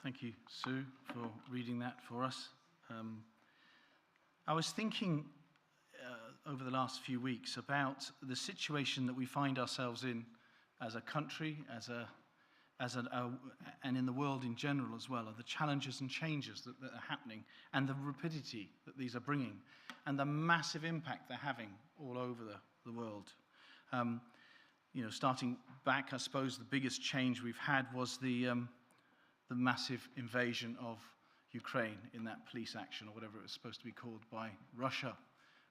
Thank you, Sue, for reading that for us. I was thinking over the last few weeks about the situation that we find ourselves in as a country, and in the world in general as well, of the challenges and changes that are happening, and the rapidity that these are bringing, and the massive impact they're having all over the world. Starting back, I suppose the biggest change we've had was the massive invasion of Ukraine in that police action, or whatever it was supposed to be called, by Russia.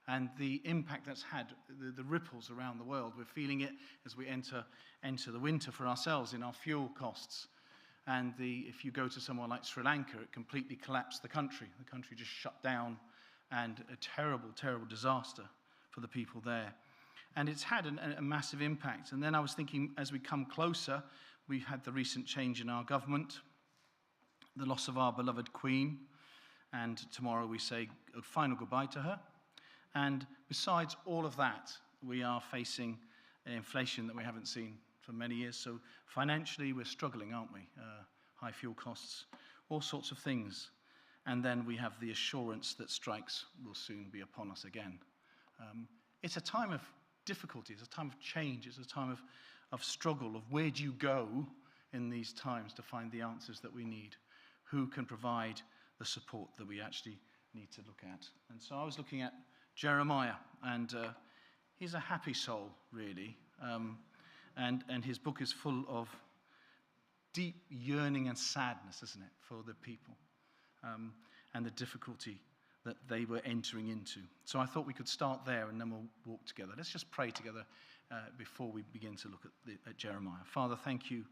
And the impact that's had, the ripples around the world. We're feeling it as we enter the winter for ourselves in our fuel costs. And if you go to somewhere like Sri Lanka, it completely collapsed the country. The country just shut down, and a terrible, terrible disaster for the people there. And it's had a massive impact. And then I was thinking, as we come closer, we've had the recent change in our government, the loss of our beloved Queen, and tomorrow we say a final goodbye to her. And besides all of that, we are facing an inflation that we haven't seen for many years. So financially, we're struggling, aren't we? High fuel costs, all sorts of things. And then we have the assurance that strikes will soon be upon us again. It's a time of difficulty, it's a time of change, it's a time of struggle, of where do you go in these times to find the answers that we need? Who can provide the support that we actually need to look at? And so I was looking at Jeremiah, and he's a happy soul, really. And his book is full of deep yearning and sadness, isn't it, for the people and the difficulty that they were entering into. So I thought we could start there, and then we'll walk together. Let's just pray together before we begin to look at Jeremiah. Father, thank you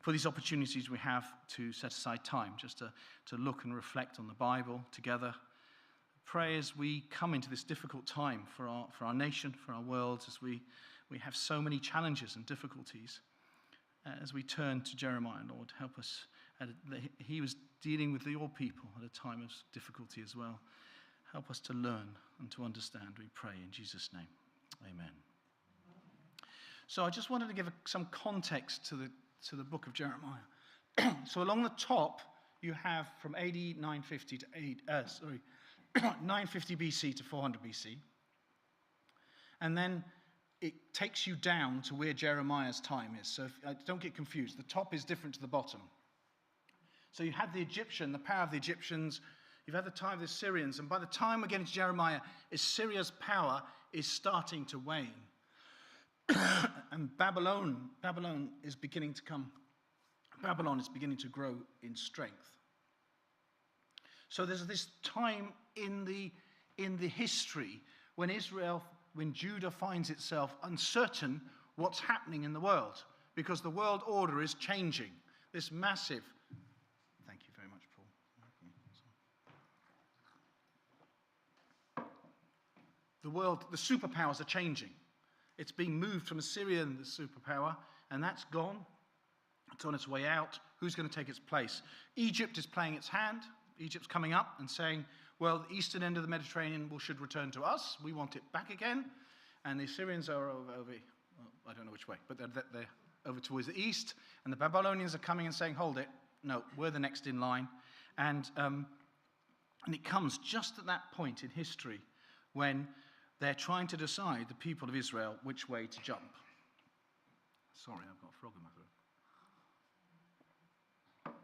for these opportunities we have to set aside time just to look and reflect on the Bible together. Pray as we come into this difficult time for our nation, for our world, as we have so many challenges and difficulties. As we turn to Jeremiah, Lord, help us. He was dealing with your people at a time of difficulty as well. Help us to learn and to understand, we pray in Jesus' name. Amen. So I just wanted to give some context to the book of Jeremiah. So along the top, you have from AD 950 to 950 BC to 400 BC. And then it takes you down to where Jeremiah's time is. So don't get confused. The top is different to the bottom. So you had the power of the Egyptians. You've had the time of the Syrians. And by the time we're getting to Jeremiah, Assyria's power is starting to wane. And Babylon is beginning to come. Babylon is beginning to grow in strength. So there's this time in the history when Judah finds itself uncertain what's happening in the world, because the world order is changing. This massive. Thank you very much, Paul. The superpowers are changing. It's being moved from Assyria, the superpower, and that's gone. It's on its way out. Who's going to take its place? Egypt is playing its hand. Egypt's coming up and saying, well, the eastern end of the Mediterranean should return to us. We want it back again. And the Assyrians are over I don't know which way, but they're over towards the east. And the Babylonians are coming and saying, hold it. No, we're the next in line. And it comes just at that point in history when they're trying to decide, the people of Israel, which way to jump. Sorry, I've got a frog in my throat.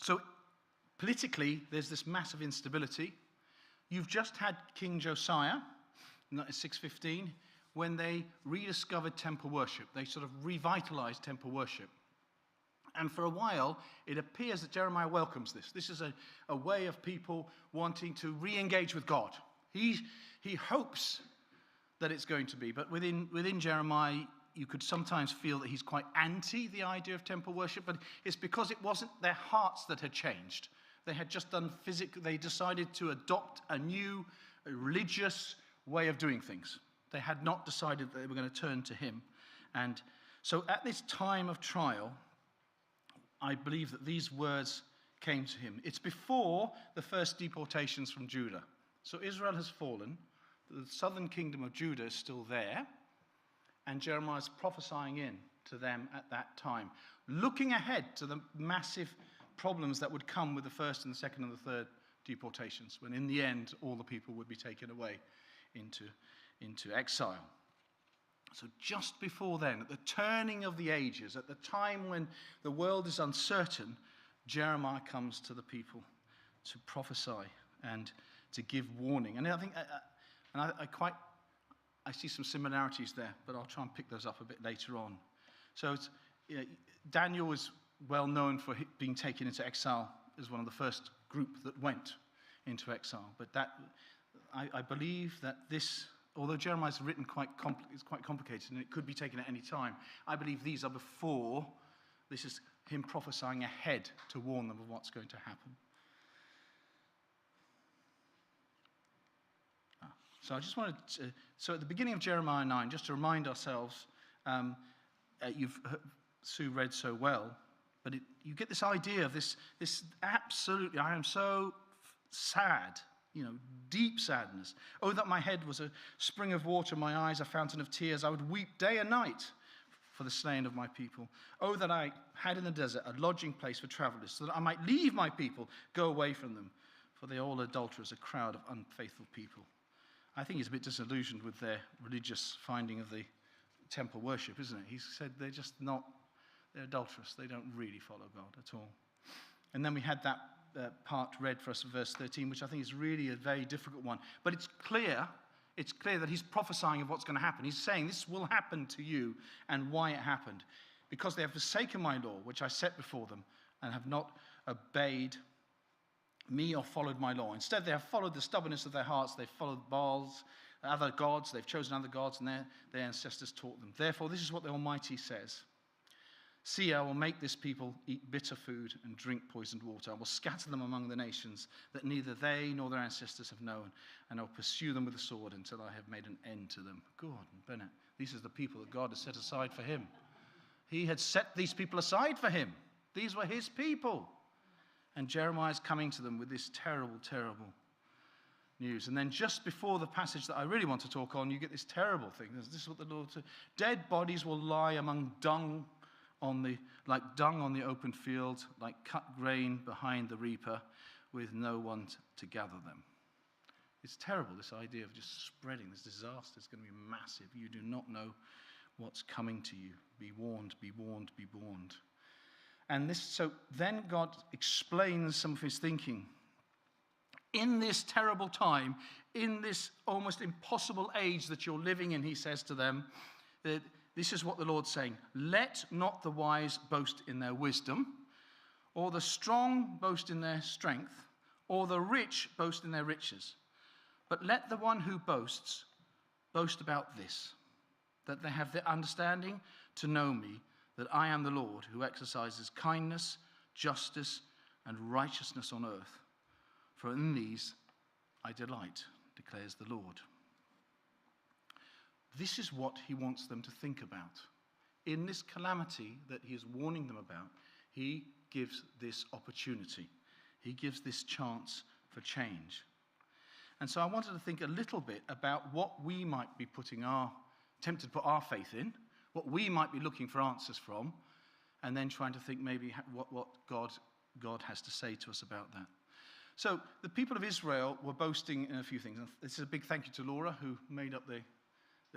So politically, there's this massive instability. You've just had King Josiah, in 615, when they rediscovered temple worship. They sort of revitalized temple worship. And for a while, it appears that Jeremiah welcomes this. This is a way of people wanting to re-engage with God. He hopes that it's going to be, but within Jeremiah, you could sometimes feel that he's quite anti the idea of temple worship, but it's because it wasn't their hearts that had changed. They had just they decided to adopt a new religious way of doing things. They had not decided that they were going to turn to him. And so at this time of trial, I believe that these words came to him. It's before the first deportations from Judah. So Israel has fallen. The southern kingdom of Judah is still there. And Jeremiah is prophesying in to them at that time, looking ahead to the massive problems that would come with the first and the second and the third deportations, when in the end all the people would be taken away into exile. So just before then, at the turning of the ages, at the time when the world is uncertain, Jeremiah comes to the people to prophesy and to give warning. And I think, I see some similarities there, but I'll try and pick those up a bit later on. So Daniel was well known for being taken into exile as one of the first group that went into exile. But I believe that this, although Jeremiah's written it's quite complicated and it could be taken at any time, I believe these are before. This is him prophesying ahead to warn them of what's going to happen. So I just wanted to, so at the beginning of Jeremiah 9, just to remind ourselves, Sue read so well, but you get this idea of this absolutely, I am so sad, deep sadness. Oh, that my head was a spring of water, my eyes a fountain of tears. I would weep day and night for the slain of my people. Oh, that I had in the desert a lodging place for travelers, so that I might leave my people, go away from them, for they are all adulterers, a crowd of unfaithful people. I think he's a bit disillusioned with their religious finding of the temple worship, isn't it? He said they're adulterous. They don't really follow God at all. And then we had that part read for us in verse 13, which I think is really a very difficult one. But it's clear that he's prophesying of what's going to happen. He's saying this will happen to you and why it happened. Because they have forsaken my law, which I set before them, and have not obeyed me or followed my law. Instead, they have followed the stubbornness of their hearts. They've followed Baals, other gods. They've chosen other gods, and their ancestors taught them. Therefore, this is what the Almighty says. See, I will make this people eat bitter food and drink poisoned water. I will scatter them among the nations that neither they nor their ancestors have known, and I will pursue them with the sword until I have made an end to them. Gordon Bennett, these are the people that God has set aside for him. He had set these people aside for him. These were his people. And Jeremiah is coming to them with this terrible, terrible news. And then just before the passage that I really want to talk on, you get this terrible thing. This is what the Lord said. Dead bodies will lie among dung like dung on the open field, like cut grain behind the reaper, with no one to gather them. It's terrible, this idea of just spreading. This disaster is going to be massive. You do not know what's coming to you. Be warned, be warned, be warned. And so then God explains some of his thinking. In this terrible time, in this almost impossible age that you're living in, he says to them, that this is what the Lord's saying. Let not the wise boast in their wisdom, or the strong boast in their strength, or the rich boast in their riches. But let the one who boasts boast about this, that they have the understanding to know me, that I am the Lord who exercises kindness, justice, and righteousness on earth. For in these I delight, declares the Lord. This is what he wants them to think about. In this calamity that he is warning them about, he gives this opportunity. He gives this chance for change. And so I wanted to think a little bit about what we might be tempted to put our faith in, what we might be looking for answers from, and then trying to think maybe what God has to say to us about that. So the people of Israel were boasting in a few things. And this is a big thank you to Laura, who made up the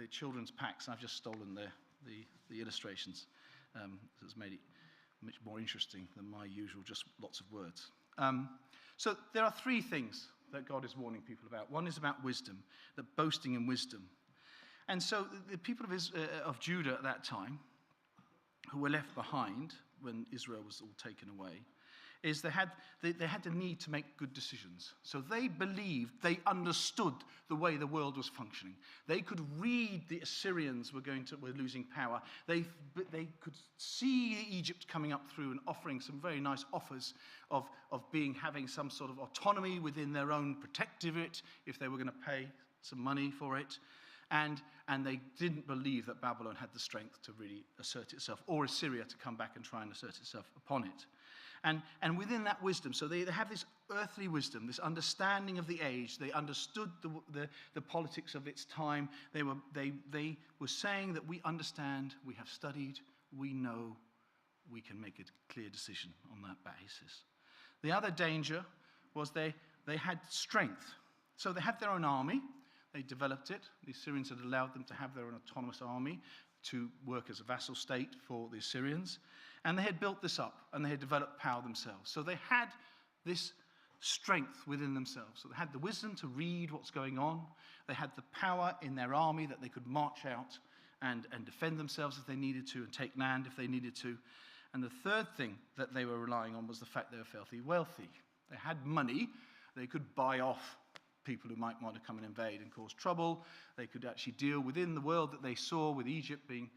children's packs. I've just stolen the illustrations. It's made it much more interesting than my usual, just lots of words. So there are three things that God is warning people about. One is about wisdom, that boasting in wisdom. And so the people of Judah at that time, who were left behind when Israel was all taken away, is they had the need to make good decisions. So they believed, they understood the way the world was functioning. They could read the Assyrians were losing power. They could see Egypt coming up through and offering some very nice offers of having some sort of autonomy within their own protectorate if they were going to pay some money for it. And they didn't believe that Babylon had the strength to really assert itself, or Assyria to come back and try and assert itself upon it. And within that wisdom, so they have this earthly wisdom, this understanding of the age. They understood the politics of its time. They were saying that we understand, we have studied, we know, we can make a clear decision on that basis. The other danger was they had strength. So they had their own army. They developed it. The Assyrians had allowed them to have their own autonomous army to work as a vassal state for the Assyrians. And they had built this up, and they had developed power themselves. So they had this strength within themselves. So they had the wisdom to read what's going on. They had the power in their army that they could march out and defend themselves if they needed to, and take land if they needed to. And the third thing that they were relying on was the fact they were filthy wealthy. They had money. They could buy off people who might want to come and invade and cause trouble. They could actually deal within the world that they saw, with Egypt being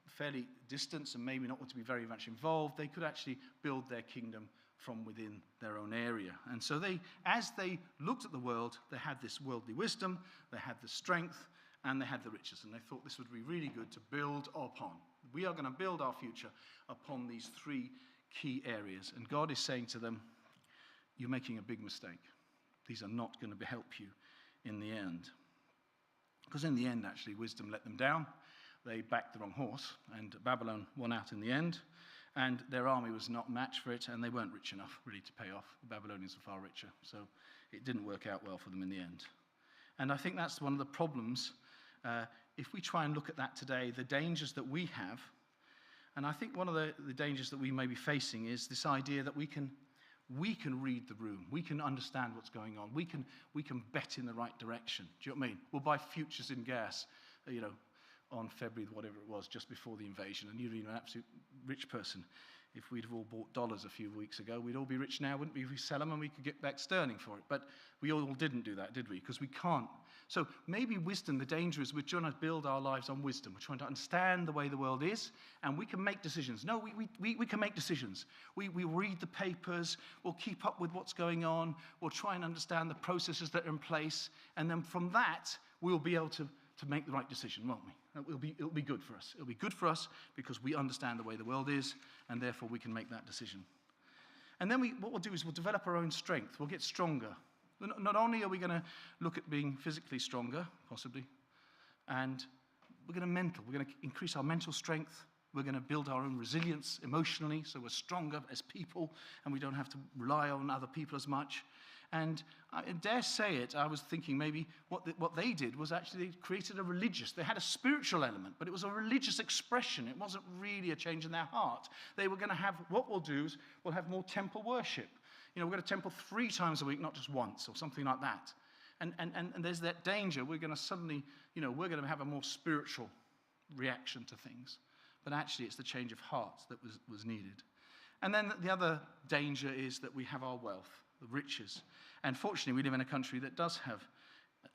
fairly distant and maybe not want to be very much involved. They could actually build their kingdom from within their own area. And so as they looked at the world, they had this worldly wisdom, they had the strength, and they had the riches. And they thought this would be really good to build upon. We are going to build our future upon these three key areas. And God is saying to them, you're making a big mistake. These are not going to help you in the end. Because in the end, actually, wisdom let them down. They backed the wrong horse, and Babylon won out in the end. And their army was not matched for it, and they weren't rich enough, really, to pay off. The Babylonians were far richer, so it didn't work out well for them in the end. And I think that's one of the problems. If we try and look at that today, the dangers that we have, and I think one of the dangers that we may be facing is this idea that we can read the room. We can understand what's going on. We can bet in the right direction. Do you know what I mean? We'll buy futures in gas, on February, whatever it was, just before the invasion, and you'd be an absolute rich person. If we'd have all bought dollars a few weeks ago, we'd all be rich now, wouldn't we? If we sell them and we could get back sterling for it. But we all didn't do that, did we? Because we can't. So maybe wisdom, the danger is we're trying to build our lives on wisdom. We're trying to understand the way the world is, and we can make decisions. No, we can make decisions. We read the papers, we'll keep up with what's going on, we'll try and understand the processes that are in place, and then from that, we'll be able to make the right decision, won't we? It'll be good for us. It'll be good for us because we understand the way the world is, and therefore we can make that decision. And then what we'll do is we'll develop our own strength. We'll get stronger. Not only are we going to look at being physically stronger, possibly, and we're going to increase our mental strength. We're going to build our own resilience emotionally, so we're stronger as people, and we don't have to rely on other people as much. And I dare say it, I was thinking maybe what they did was actually they created they had a spiritual element, but it was a religious expression. It wasn't really a change in their heart. They were going to have, what we'll do is we'll have more temple worship. We'll go to temple 3 times a week, not just once, or something like that. And there's that danger. We're going to suddenly, we're going to have a more spiritual reaction to things. But actually, it's the change of heart that was needed. And then the other danger is that we have our wealth, the riches. And fortunately, we live in a country that does have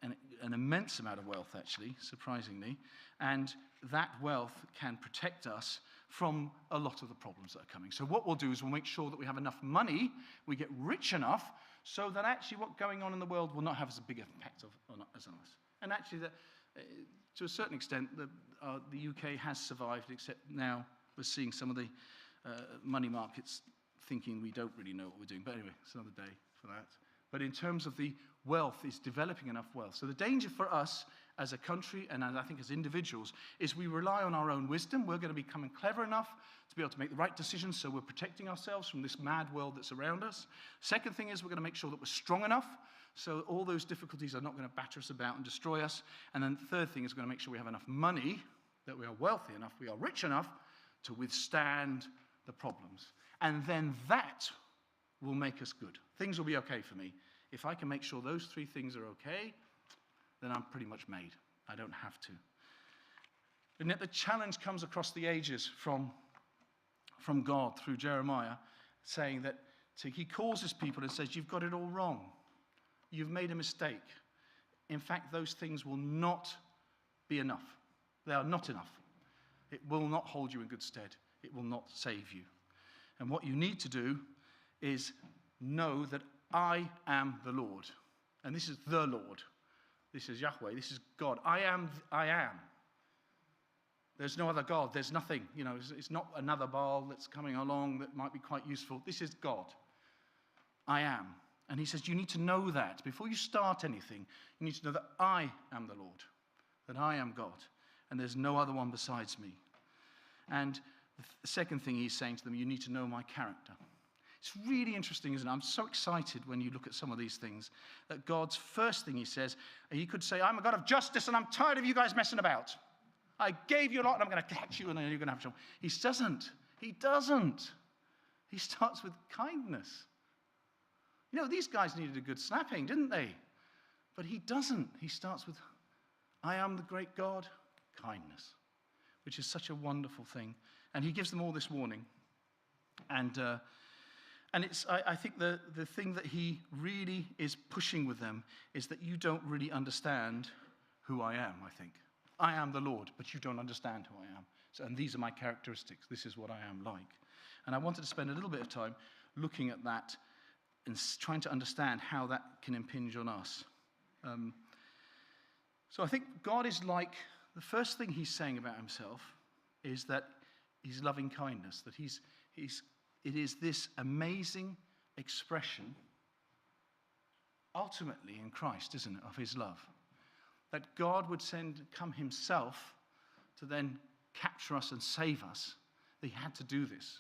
an immense amount of wealth, actually, surprisingly. And that wealth can protect us from a lot of the problems that are coming. So what we'll do is we'll make sure that we have enough money, we get rich enough, so that actually what's going on in the world will not have as a big impact on us. And actually, to a certain extent, the UK has survived, except now we're seeing some of the money markets thinking we don't really know what we're doing. But anyway, it's another day for that. But in terms of the wealth, is developing enough wealth. So the danger for us as a country, and I think as individuals, is we rely on our own wisdom. We're going to become clever enough to be able to make the right decisions, so we're protecting ourselves from this mad world that's around us. Second thing is we're going to make sure that we're strong enough, so all those difficulties are not going to batter us about and destroy us. And then the third thing is we're going to make sure we have enough money, that we are wealthy enough, we are rich enough to withstand the problems. And then that will make us good. Things will be okay for me. If I can make sure those 3 things are okay, then I'm pretty much made. I don't have to. And yet the challenge comes across the ages from God through Jeremiah, saying that he calls his people and says, you've got it all wrong. You've made a mistake. In fact, those things will not be enough. They are not enough. It will not hold you in good stead. It will not save you. And what you need to do is know that I am the Lord. And this is the Lord. This is Yahweh. This is God. I am. There's no other God. There's nothing. It's not another Baal that's coming along that might be quite useful. This is God. I am. And he says you need to know that. Before you start anything, you need to know that I am the Lord. That I am God. And there's no other one besides me. And the second thing he's saying to them, you need to know my character. It's really interesting, isn't it? I'm so excited when you look at some of these things, that God's first thing he says, he could say, I'm a God of justice and I'm tired of you guys messing about. I gave you a lot and I'm going to catch you and then you're going to have trouble. He doesn't. He doesn't. He starts with kindness. You know, these guys needed a good slapping, didn't they? But he doesn't. He starts with, I am the great God, kindness, which is such a wonderful thing. And he gives them all this warning. And it's, I think the thing that he really is pushing with them is that you don't really understand who I am, I think. I am the Lord, but you don't understand who I am. So, and these are my characteristics. This is what I am like. And I wanted to spend a little bit of time looking at that and trying to understand how that can impinge on us. So I think God is like, the first thing he's saying about himself is that he's loving kindness, that it is this amazing expression, ultimately in Christ, isn't it, of his love. That God would come himself to then capture us and save us, that he had to do this,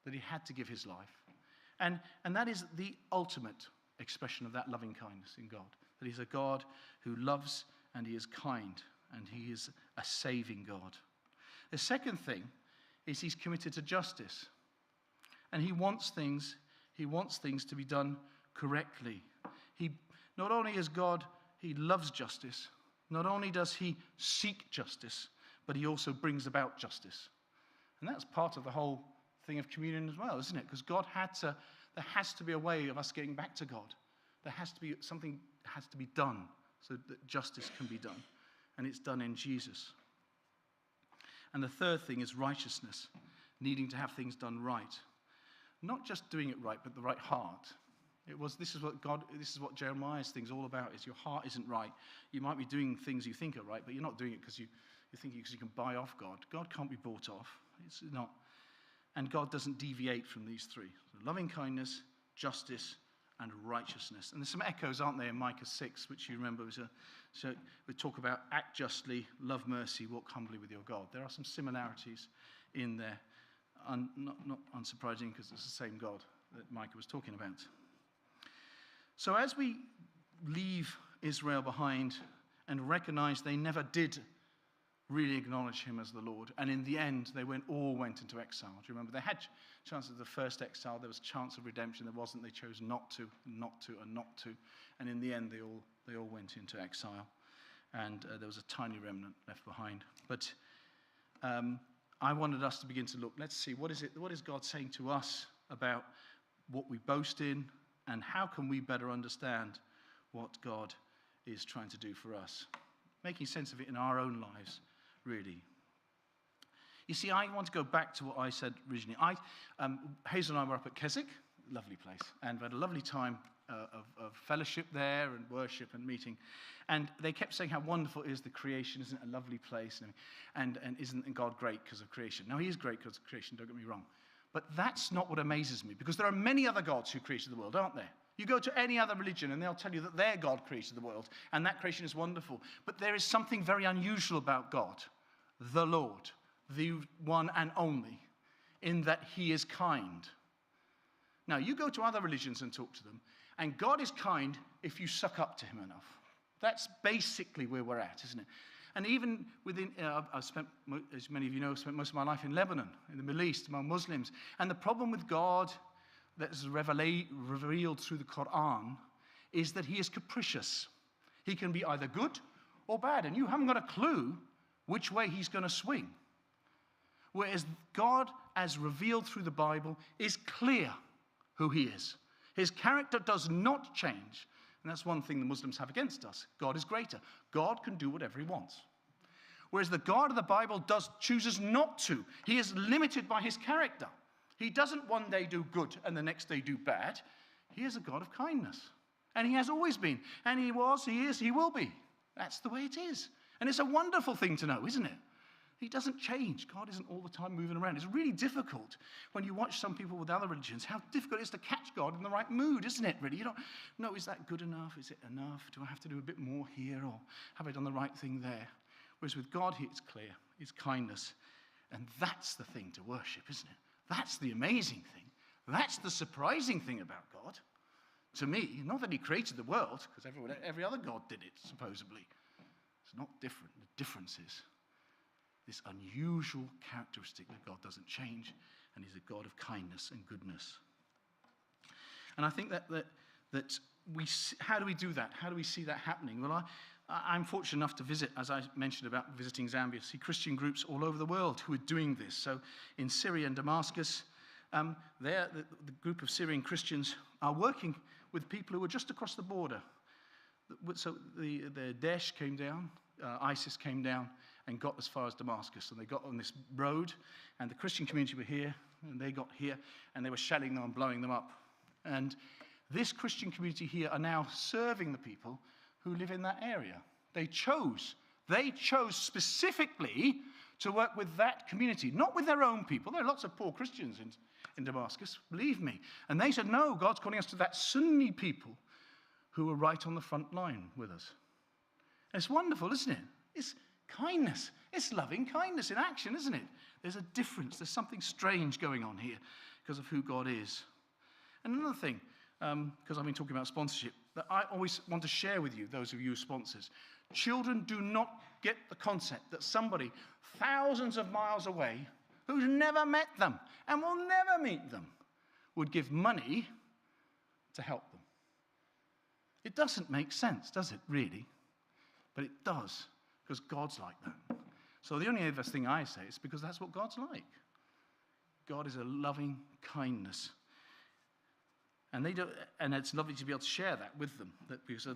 that he had to give his life. And that is the ultimate expression of that loving kindness in God, that he's a God who loves and he is kind and he is a saving God. The second thing is he's committed to justice. And he wants things to be done correctly. He not only is God, he loves justice. Not only does he seek justice, but he also brings about justice. And that's part of the whole thing of communion as well, isn't it? Because there has to be a way of us getting back to God. There has to be something has to be done so that justice can be done. And it's done in Jesus. And the third thing is righteousness, needing to have things done right. Not just doing it right, but the right heart. This is what Jeremiah's thing's all about, is your heart isn't right. You might be doing things you think are right, but you're not doing it because you can buy off God. God can't be bought off. It's not. And God doesn't deviate from these three. So loving kindness, justice, and righteousness. And there's some echoes, aren't there, in Micah 6, which you remember. So we talk about act justly, love mercy, walk humbly with your God. There are some similarities in there. Not unsurprising, because it's the same God that Micah was talking about. So as we leave Israel behind and recognize they never did really acknowledge him as the Lord, and in the end they all went into exile. Do you remember? They had chance of the first exile. There was a chance of redemption. There wasn't. They chose not to, and in the end they all went into exile, and there was a tiny remnant left behind. But I wanted us to begin to look. Let's see, what is God saying to us about what we boast in, and how can we better understand what God is trying to do for us? Making sense of it in our own lives, really. You see, I want to go back to what I said originally. Hazel and I were up at Keswick, lovely place, and we had a lovely time of fellowship there and worship and meeting. And they kept saying how wonderful is the creation, isn't it a lovely place? And isn't God great because of creation? Now, he is great because of creation, don't get me wrong. But that's not what amazes me, because there are many other gods who created the world, aren't there? You go to any other religion and they'll tell you that their God created the world, and that creation is wonderful. But there is something very unusual about God, the Lord, the one and only, in that he is kind. Now, you go to other religions and talk to them, and God is kind if you suck up to him enough. That's basically where we're at, isn't it? And even within, I've spent, as many of you know, I've spent most of my life in Lebanon, in the Middle East, among Muslims. And the problem with God that is revealed through the Quran is that he is capricious. He can be either good or bad, and you haven't got a clue which way he's going to swing. Whereas God, as revealed through the Bible, is clear who he is. His character does not change. And that's one thing the Muslims have against us. God is greater. God can do whatever he wants. Whereas the God of the Bible chooses not to. He is limited by his character. He doesn't one day do good and the next day do bad. He is a God of kindness. And he has always been. And he was, he is, he will be. That's the way it is. And it's a wonderful thing to know, isn't it? He doesn't change. God isn't all the time moving around. It's really difficult when you watch some people with other religions, how difficult it is to catch God in the right mood, isn't it, really? You don't know, is that good enough? Is it enough? Do I have to do a bit more here, or have I done the right thing there? Whereas with God, it's clear. It's kindness. And that's the thing to worship, isn't it? That's the amazing thing. That's the surprising thing about God. To me, not that he created the world, because every other God did it, supposedly. It's not different. The difference is this unusual characteristic that God doesn't change, and he's a God of kindness and goodness. And I think that how do we do that? How do we see that happening? Well, I'm fortunate enough to visit, as I mentioned about visiting Zambia, see Christian groups all over the world who are doing this. So in Syria and Damascus, the group of Syrian Christians are working with people who are just across the border. So the Daesh came down, ISIS came down and got as far as Damascus. And they got on this road, and the Christian community were here, and they got here, and they were shelling them and blowing them up. And this Christian community here are now serving the people who live in that area. They chose specifically to work with that community, not with their own people. There are lots of poor Christians in Damascus, believe me. And they said, no, God's calling us to that Sunni people who are right on the front line with us. And it's wonderful, isn't it? It's kindness. It's loving kindness in action, isn't it? There's a difference. There's something strange going on here because of who God is. And another thing, because I've been talking about sponsorship, that I always want to share with you, those of you who are sponsors. Children do not get the concept that somebody thousands of miles away who's never met them and will never meet them would give money to help them. It doesn't make sense, does it, really? But it does, because God's like that. So the only other thing I say is because that's what God's like. God is a loving kindness. And it's lovely to be able to share that with them,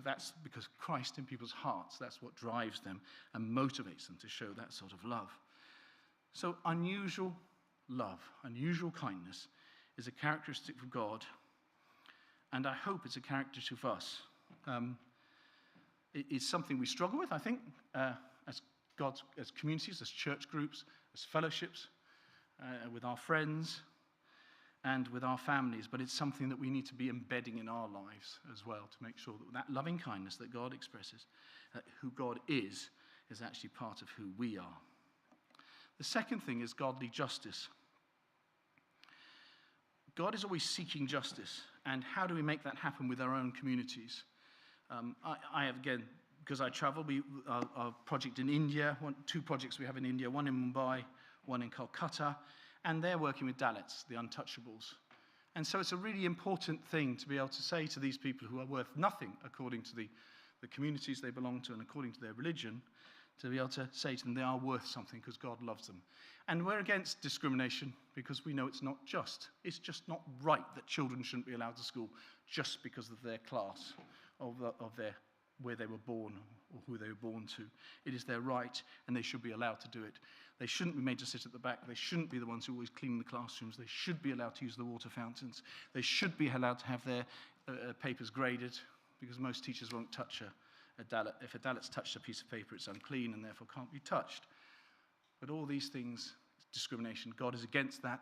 that's because Christ in people's hearts, that's what drives them and motivates them to show that sort of love. So unusual love, unusual kindness is a characteristic of God, and I hope it's a characteristic of us. It's something we struggle with, I think, as communities, as church groups, as fellowships, with our friends, and with our families, but it's something that we need to be embedding in our lives as well to make sure that loving kindness that God expresses, who God is actually part of who we are. The second thing is godly justice. God is always seeking justice, and how do we make that happen with our own communities? I have, again, because I travel, our project in India, two projects we have in India, one in Mumbai, one in Calcutta, and they're working with Dalits, the untouchables. And so it's a really important thing to be able to say to these people who are worth nothing according to the communities they belong to and according to their religion, to be able to say to them they are worth something because God loves them. And we're against discrimination because we know it's not just. It's just not right that children shouldn't be allowed to school just because of their class, where they were born or who they were born to. It is their right, and they should be allowed to do it. They shouldn't be made to sit at the back. They shouldn't be the ones who always clean the classrooms. They should be allowed to use the water fountains. They should be allowed to have their papers graded, because most teachers won't touch a Dalit. If a Dalit's touched a piece of paper, it's unclean and therefore can't be touched. But all these things, discrimination, God is against that.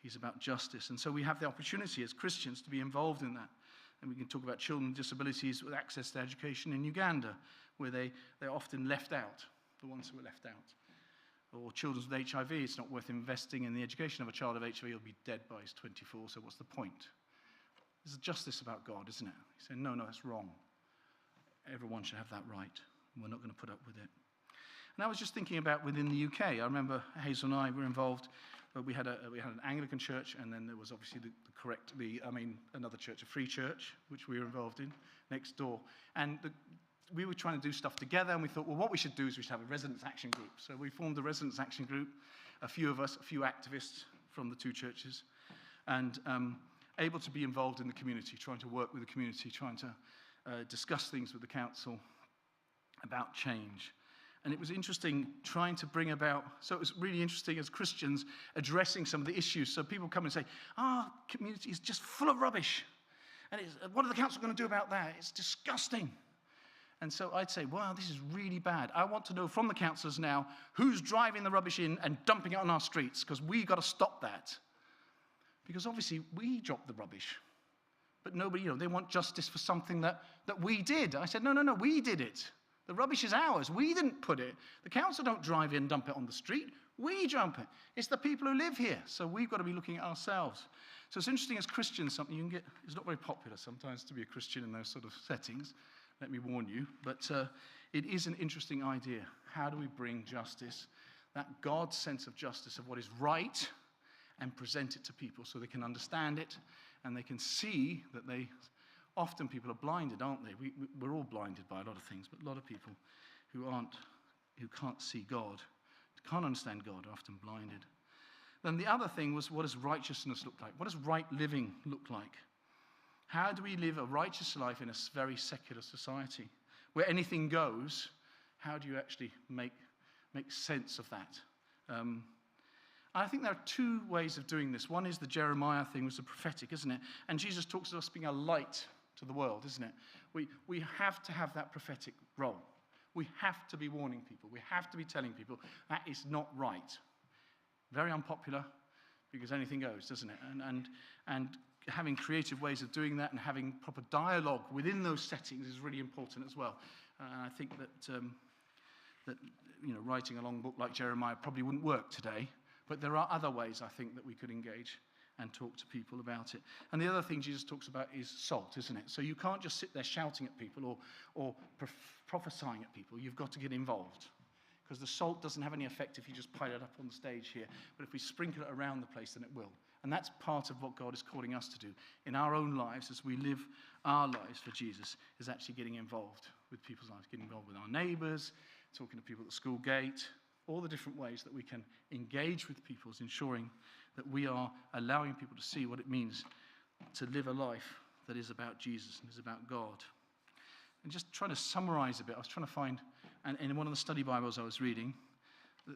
He's about justice. And so we have the opportunity as Christians to be involved in that. And we can talk about children with disabilities with access to education in Uganda, where they're often left out, the ones who are left out. Or children with HIV, it's not worth investing in the education of a child of HIV, he'll be dead by his 24, so what's the point? There's justice about God, isn't it? He's saying, no, that's wrong. Everyone should have that right, and we're not going to put up with it. And I was just thinking about within the UK. I remember Hazel and I were involved, but we had an Anglican church, and then there was obviously another church, a free church, which we were involved in next door. And we were trying to do stuff together, and we thought, well, what we should do is we should have a residents' action group. So we formed a residents' action group, a few of us, a few activists from the two churches, and able to be involved in the community, trying to work with the community, trying to discuss things with the council about change. And it was interesting trying to bring about, so it was really interesting as Christians addressing some of the issues. So people come and say, our community is just full of rubbish. And what are the council going to do about that? It's disgusting. And so I'd say, wow, this is really bad. I want to know from the councillors now who's driving the rubbish in and dumping it on our streets, because we've got to stop that. Because obviously we drop the rubbish. But nobody, they want justice for something that we did. I said, no, we did it. The rubbish is ours. We didn't put it. The council don't drive in and dump it on the street. We jump it. It's the people who live here. So we've got to be looking at ourselves. So it's interesting as Christians, something you can get, it's not very popular sometimes to be a Christian in those sort of settings, let me warn you. But it is an interesting idea. How do we bring justice, that God's sense of justice of what is right, and present it to people so they can understand it and they can see that often people are blinded, aren't they? We're all blinded by a lot of things, but a lot of people who can't see God, can't understand God, are often blinded. Then the other thing was, what does righteousness look like? What does right living look like? How do we live a righteous life in a very secular society where anything goes? How do you actually make sense of that? I think there are two ways of doing this. One is the Jeremiah thing, was the prophetic, isn't it? And Jesus talks to us being a light to the world, isn't it? We have to have that prophetic role. We have to be warning people. We have to be telling people that is not right. Very unpopular, because anything goes, doesn't it? And having creative ways of doing that and having proper dialogue within those settings is really important as well. And I think that writing a long book like Jeremiah probably wouldn't work today, but there are other ways, I think, that we could engage and talk to people about it. And the other thing Jesus talks about is salt, isn't it? So you can't just sit there shouting at people or prophesying at people. You've got to get involved. Because the salt doesn't have any effect if you just pile it up on the stage here. But if we sprinkle it around the place, then it will. And that's part of what God is calling us to do in our own lives as we live our lives for Jesus, is actually getting involved with people's lives, getting involved with our neighbours, talking to people at the school gate, all the different ways that we can engage with people, is ensuring that we are allowing people to see what it means to live a life that is about Jesus and is about God. And just trying to summarize a bit, I was trying to find, and in one of the study Bibles I was reading,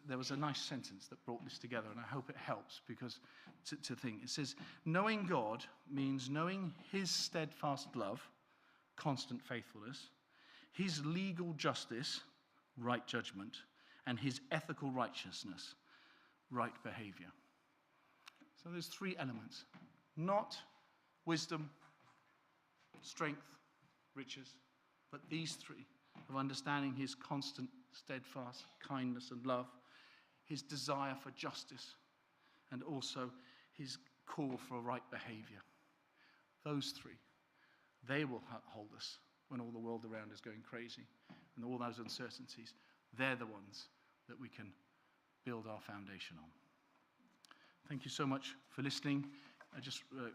there was a nice sentence that brought this together, and I hope it helps, because to think. It says, knowing God means knowing his steadfast love, constant faithfulness, his legal justice, right judgment, and his ethical righteousness, right behavior. So there's three elements. Not wisdom, strength, riches, but these three of understanding his constant, steadfast kindness and love, his desire for justice, and also his call for right behavior. Those three, they will hold us when all the world around is going crazy and all those uncertainties. They're the ones that we can build our foundation on. Thank you so much for listening. I just would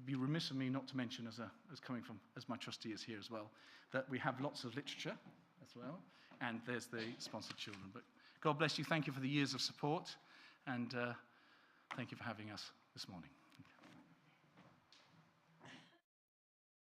be remiss of me not to mention, as my trustee is here as well, that we have lots of literature as well, and there's the sponsored children. But God bless you. Thank you for the years of support, and thank you for having us this morning.